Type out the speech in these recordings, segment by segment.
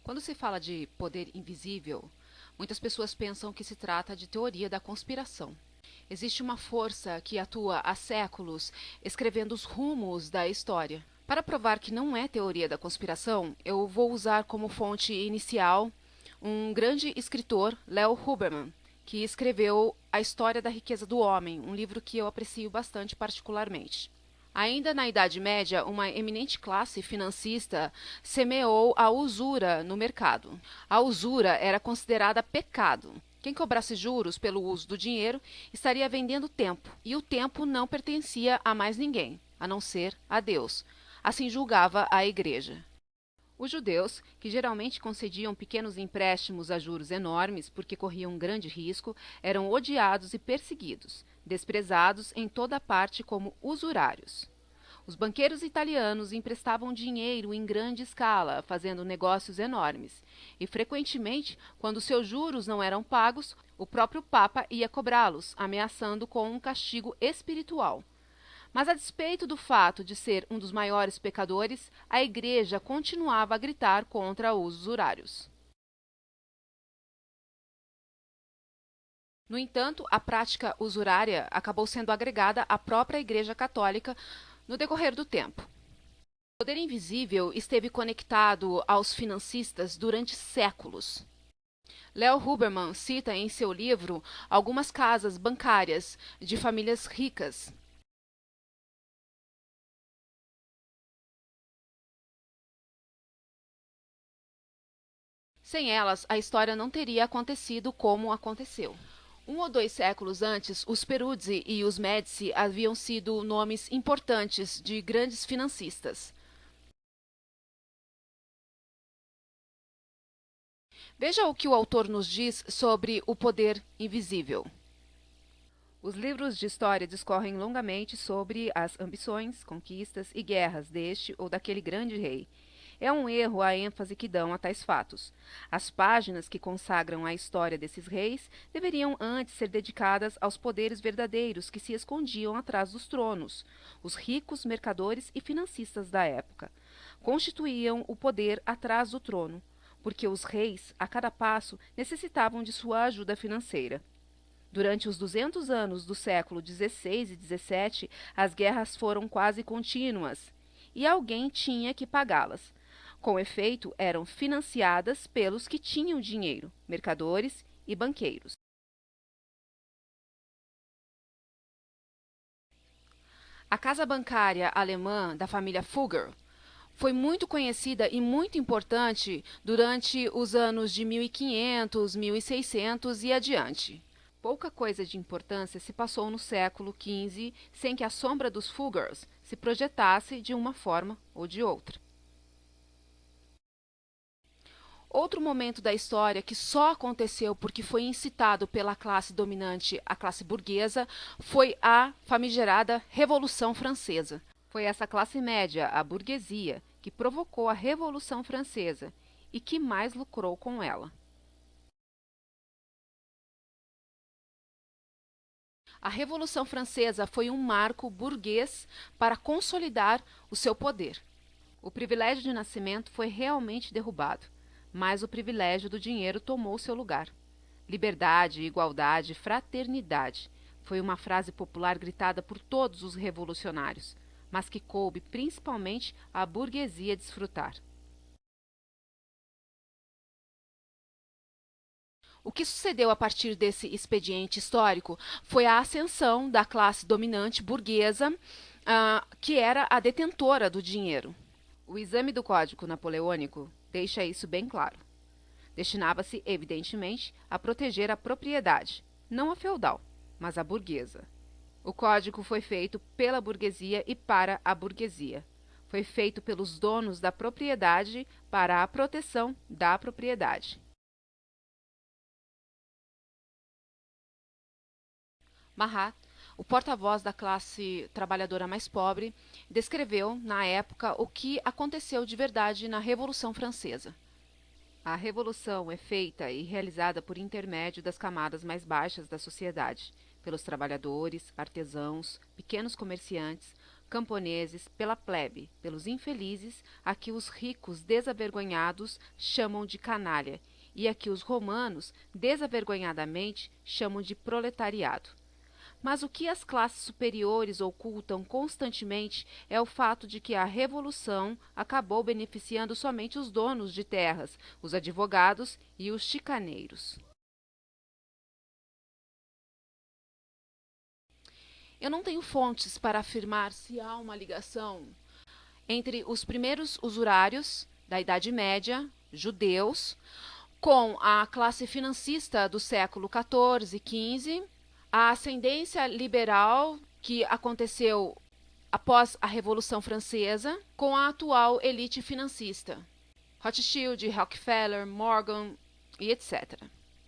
Quando se fala de poder invisível, muitas pessoas pensam que se trata de teoria da conspiração. Existe uma força que atua há séculos escrevendo os rumos da história. Para provar que não é teoria da conspiração, eu vou usar como fonte inicial um grande escritor, Leo Huberman, que escreveu A História da Riqueza do Homem, um livro que eu aprecio bastante particularmente. Ainda na Idade Média, uma eminente classe financista semeou a usura no mercado. A usura era considerada pecado. Quem cobrasse juros pelo uso do dinheiro estaria vendendo tempo, e o tempo não pertencia a mais ninguém, a não ser a Deus. Assim julgava a Igreja. Os judeus, que geralmente concediam pequenos empréstimos a juros enormes porque corriam um grande risco, eram odiados e perseguidos, desprezados em toda parte como usurários. Os banqueiros italianos emprestavam dinheiro em grande escala, fazendo negócios enormes, e frequentemente, quando seus juros não eram pagos, o próprio Papa ia cobrá-los, ameaçando com um castigo espiritual. Mas, a despeito do fato de ser um dos maiores pecadores, a Igreja continuava a gritar contra os usurários. No entanto, a prática usurária acabou sendo agregada à própria Igreja Católica no decorrer do tempo. O poder invisível esteve conectado aos financistas durante séculos. Leo Huberman cita em seu livro algumas casas bancárias de famílias ricas. Sem elas, a história não teria acontecido como aconteceu. Um ou dois séculos antes, os Peruzzi e os Médici haviam sido nomes importantes de grandes financistas. Veja o que o autor nos diz sobre o poder invisível. Os livros de história discorrem longamente sobre as ambições, conquistas e guerras deste ou daquele grande rei. É um erro a ênfase que dão a tais fatos. As páginas que consagram a história desses reis deveriam antes ser dedicadas aos poderes verdadeiros que se escondiam atrás dos tronos. Os ricos mercadores e financistas da época constituíam o poder atrás do trono, porque os reis, a cada passo, necessitavam de sua ajuda financeira. Durante os 200 anos do século XVI e XVII, as guerras foram quase contínuas, e alguém tinha que pagá-las. Com efeito, eram financiadas pelos que tinham dinheiro, mercadores e banqueiros. A casa bancária alemã da família Fugger foi muito conhecida e muito importante durante os anos de 1500, 1600 e adiante. Pouca coisa de importância se passou no século XV sem que a sombra dos Fuggers se projetasse de uma forma ou de outra. Outro momento da história que só aconteceu porque foi incitado pela classe dominante, a classe burguesa, foi a famigerada Revolução Francesa. Foi essa classe média, a burguesia, que provocou a Revolução Francesa e que mais lucrou com ela. A Revolução Francesa foi um marco burguês para consolidar o seu poder. O privilégio de nascimento foi realmente derrubado, mas o privilégio do dinheiro tomou seu lugar. Liberdade, igualdade, fraternidade foi uma frase popular gritada por todos os revolucionários, mas que coube principalmente à burguesia desfrutar. O que sucedeu a partir desse expediente histórico foi a ascensão da classe dominante burguesa, que era a detentora do dinheiro. O exame do Código Napoleônico deixa isso bem claro. Destinava-se, evidentemente, a proteger a propriedade, não a feudal, mas a burguesa. O código foi feito pela burguesia e para a burguesia. Foi feito pelos donos da propriedade para a proteção da propriedade. Marat, o porta-voz da classe trabalhadora mais pobre, descreveu, na época, o que aconteceu de verdade na Revolução Francesa. A revolução é feita e realizada por intermédio das camadas mais baixas da sociedade, pelos trabalhadores, artesãos, pequenos comerciantes, camponeses, pela plebe, pelos infelizes, a que os ricos desavergonhados chamam de canalha, e a que os romanos, desavergonhadamente, chamam de proletariado. Mas o que as classes superiores ocultam constantemente é o fato de que a Revolução acabou beneficiando somente os donos de terras, os advogados e os chicaneiros. Eu não tenho fontes para afirmar se há uma ligação entre os primeiros usurários da Idade Média, judeus, com a classe financista do século XIV e XV, a ascendência liberal que aconteceu após a Revolução Francesa, com a atual elite financista, Rothschild, Rockefeller, Morgan e etc.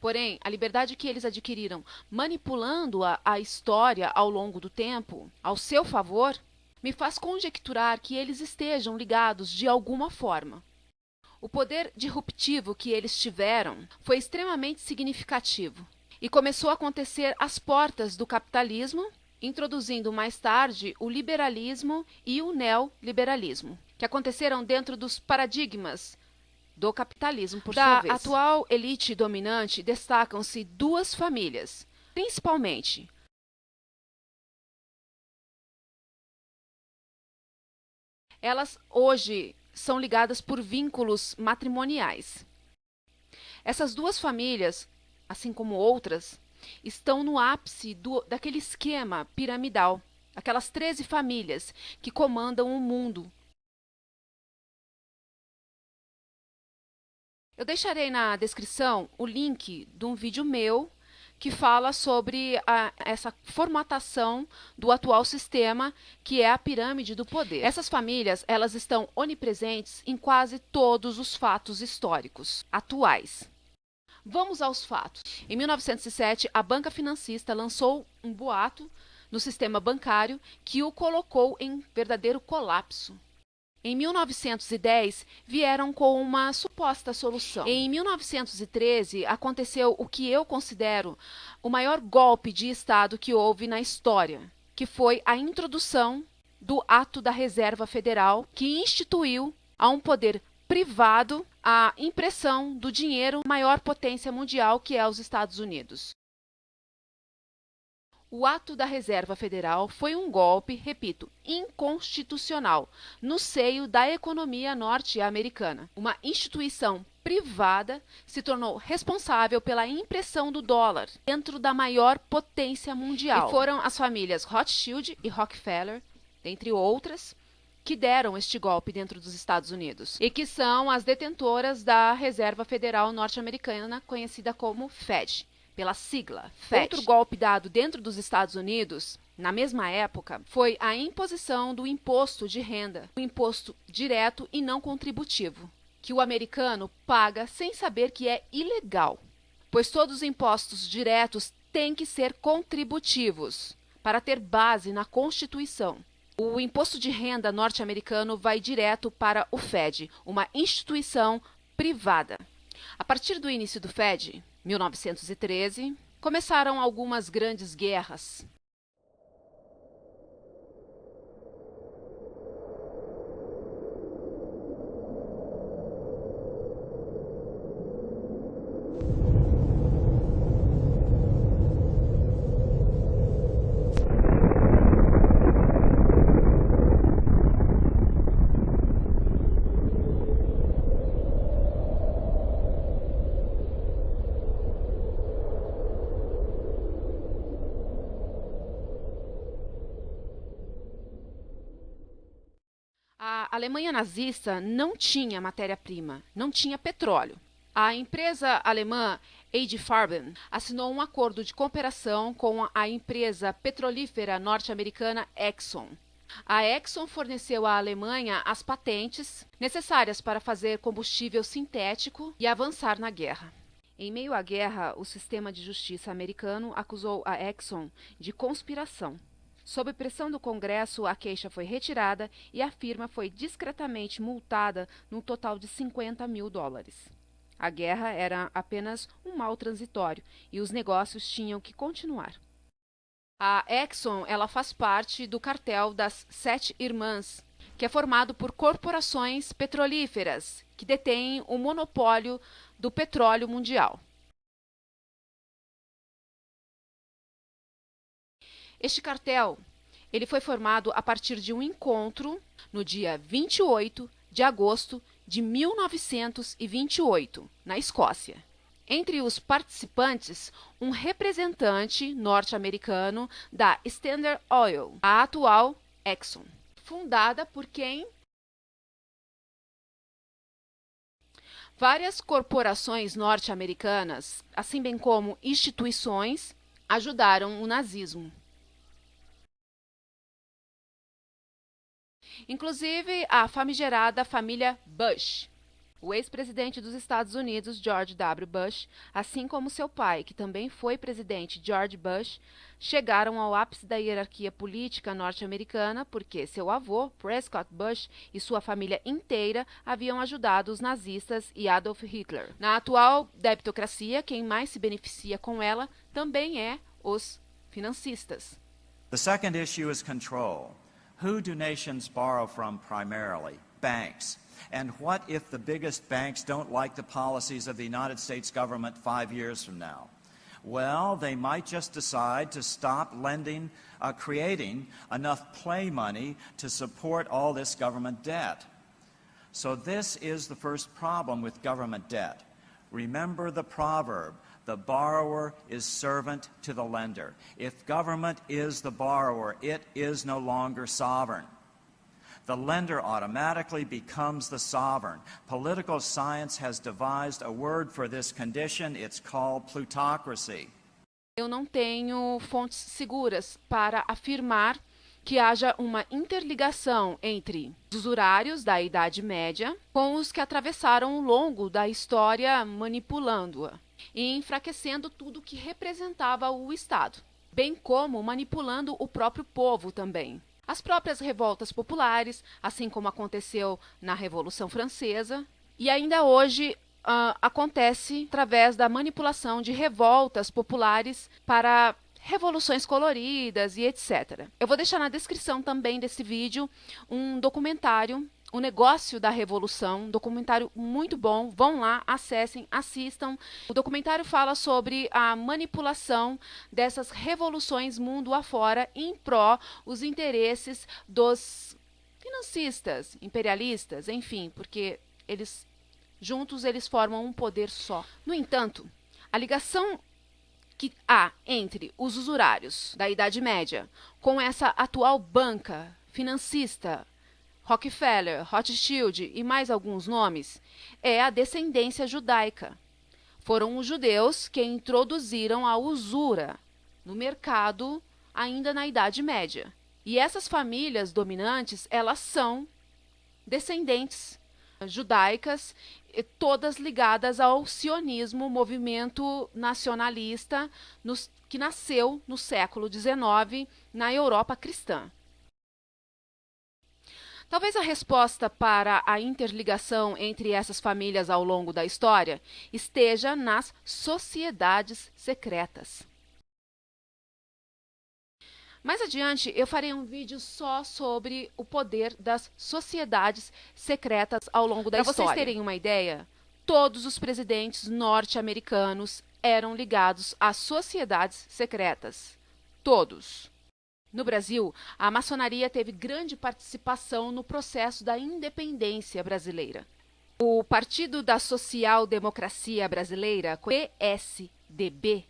Porém, a liberdade que eles adquiriram manipulando a história ao longo do tempo, ao seu favor, me faz conjecturar que eles estejam ligados de alguma forma. O poder disruptivo que eles tiveram foi extremamente significativo e começou a acontecer às portas do capitalismo, introduzindo mais tarde o liberalismo e o neoliberalismo, que aconteceram dentro dos paradigmas do capitalismo, por sua vez. Da atual elite dominante destacam-se duas famílias, principalmente elas hoje são ligadas por vínculos matrimoniais. Essas duas famílias, assim como outras, estão no ápice daquele esquema piramidal, aquelas 13 famílias que comandam o mundo. Eu deixarei na descrição o link de um vídeo meu que fala sobre essa formatação do atual sistema, que é a pirâmide do poder. Essas famílias, elas estão onipresentes em quase todos os fatos históricos atuais. Vamos aos fatos. Em 1907, a banca financista lançou um boato no sistema bancário que o colocou em verdadeiro colapso. Em 1910, vieram com uma suposta solução. Em 1913, aconteceu o que eu considero o maior golpe de Estado que houve na história, que foi a introdução do Ato da Reserva Federal, que instituiu a um poder privado a impressão do dinheiro maior potência mundial, que é os Estados Unidos. O Ato da Reserva Federal foi um golpe, repito, inconstitucional, no seio da economia norte-americana. Uma instituição privada se tornou responsável pela impressão do dólar dentro da maior potência mundial. E foram as famílias Rothschild e Rockefeller, dentre outras, que deram este golpe dentro dos Estados Unidos e que são as detentoras da Reserva Federal norte-americana, conhecida como Fed. Pela sigla FED. Outro golpe dado dentro dos Estados Unidos, na mesma época, foi a imposição do imposto de renda, o imposto direto e não contributivo, que o americano paga sem saber que é ilegal, pois todos os impostos diretos têm que ser contributivos, para ter base na Constituição. O imposto de renda norte-americano vai direto para o FED, uma instituição privada. A partir do início do FED, 1913, começaram algumas grandes guerras. A Alemanha nazista não tinha matéria-prima, não tinha petróleo. A empresa alemã A.D. Farben assinou um acordo de cooperação com a empresa petrolífera norte-americana Exxon. A Exxon forneceu à Alemanha as patentes necessárias para fazer combustível sintético e avançar na guerra. Em meio à guerra, o sistema de justiça americano acusou a Exxon de conspiração. Sob pressão do Congresso, a queixa foi retirada e a firma foi discretamente multada num total de $50 mil. A guerra era apenas um mal transitório e os negócios tinham que continuar. A Exxon, ela faz parte do cartel das Sete Irmãs, que é formado por corporações petrolíferas que detêm o monopólio do petróleo mundial. Este cartel, ele foi formado a partir de um encontro no dia 28 de agosto de 1928, na Escócia. Entre os participantes, um representante norte-americano da Standard Oil, a atual Exxon, fundada por quem? Várias corporações norte-americanas, assim bem como instituições, ajudaram o nazismo. Inclusive a famigerada família Bush. O ex-presidente dos Estados Unidos, George W. Bush, assim como seu pai, que também foi presidente, George Bush, chegaram ao ápice da hierarquia política norte-americana porque seu avô, Prescott Bush, e sua família inteira haviam ajudado os nazistas e Adolf Hitler. Na atual debitocracia, quem mais se beneficia com ela também é os financistas. The second issue is control. Who do nations borrow from primarily? Banks. And what if the biggest banks don't like the policies of the United States government 5 years from now? Well, they might just decide to stop lending, creating enough play money to support all this government debt. So this is the first problem with government debt. Remember the proverb, the borrower is servant to the lender. If government is the borrower, it is no longer sovereign. The lender automatically becomes the sovereign. Political science has devised a word for this condition. It's called plutocracy. Eu não tenho fontes seguras para afirmar que haja uma interligação entre os usurários da Idade Média com os que atravessaram o longo da história manipulando-a e enfraquecendo tudo que representava o Estado, bem como manipulando o próprio povo também. As próprias revoltas populares, assim como aconteceu na Revolução Francesa, e ainda hoje acontece através da manipulação de revoltas populares para revoluções coloridas e etc. Eu vou deixar na descrição também desse vídeo um documentário, O Negócio da Revolução, um documentário muito bom. Vão lá, acessem, assistam. O documentário fala sobre a manipulação dessas revoluções mundo afora em pró os interesses dos financistas, imperialistas, enfim, porque juntos eles formam um poder só. No entanto, a ligação que há entre os usurários da Idade Média com essa atual banca financista, Rockefeller, Rothschild e mais alguns nomes, é a descendência judaica. Foram os judeus que introduziram a usura no mercado ainda na Idade Média. E essas famílias dominantes, elas são descendentes judaicas, todas ligadas ao sionismo, movimento nacionalista que nasceu no século XIX na Europa cristã. Talvez a resposta para a interligação entre essas famílias ao longo da história esteja nas sociedades secretas. Mais adiante, eu farei um vídeo só sobre o poder das sociedades secretas ao longo da história. Para vocês terem uma ideia, todos os presidentes norte-americanos eram ligados a sociedades secretas. Todos. No Brasil, a maçonaria teve grande participação no processo da independência brasileira. O Partido da Social Democracia Brasileira, PSDB,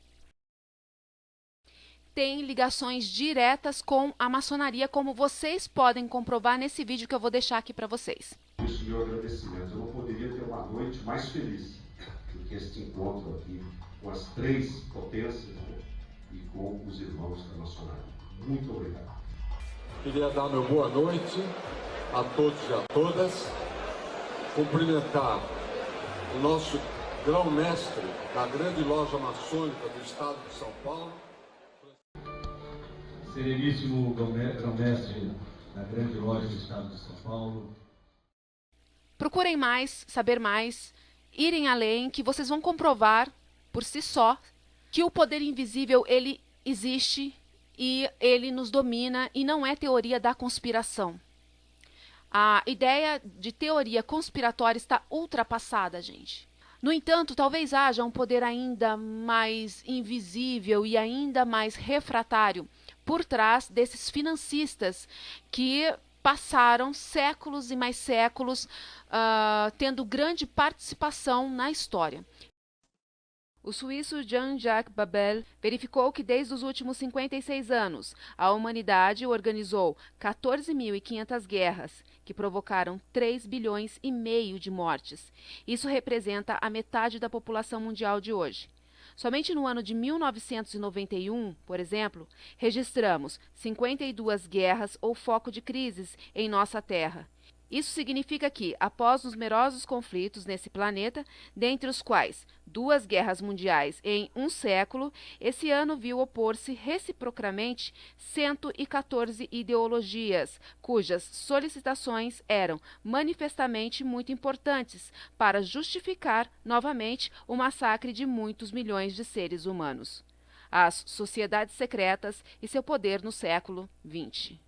tem ligações diretas com a maçonaria, como vocês podem comprovar nesse vídeo que eu vou deixar aqui para vocês. Isso, meu agradecimento. Eu não poderia ter uma noite mais feliz do que este encontro aqui com as três potências, né, e com os irmãos da maçonaria. Muito obrigado. Queria dar meu boa noite a todos e a todas, cumprimentar o nosso grão-mestre da grande loja maçônica do estado de São Paulo. Sereníssimo grão-mestre da grande loja do estado de São Paulo. Procurem mais, saber mais, irem além, que vocês vão comprovar por si só que o poder invisível ele existe e ele nos domina e não é teoria da conspiração. A ideia de teoria conspiratória está ultrapassada, gente. No entanto, talvez haja um poder ainda mais invisível e ainda mais refratário por trás desses financistas que passaram séculos e mais séculos tendo grande participação na história. O suíço Jean-Jacques Babel verificou que desde os últimos 56 anos, a humanidade organizou 14.500 guerras, que provocaram 3,5 bilhões de mortes. Isso representa a metade da população mundial de hoje. Somente no ano de 1991, por exemplo, registramos 52 guerras ou foco de crises em nossa Terra. Isso significa que, após os numerosos conflitos nesse planeta, dentre os quais 2 guerras mundiais em um século, esse ano viu opor-se reciprocamente 114 ideologias, cujas solicitações eram manifestamente muito importantes para justificar novamente o massacre de muitos milhões de seres humanos. As sociedades secretas e seu poder no século XX.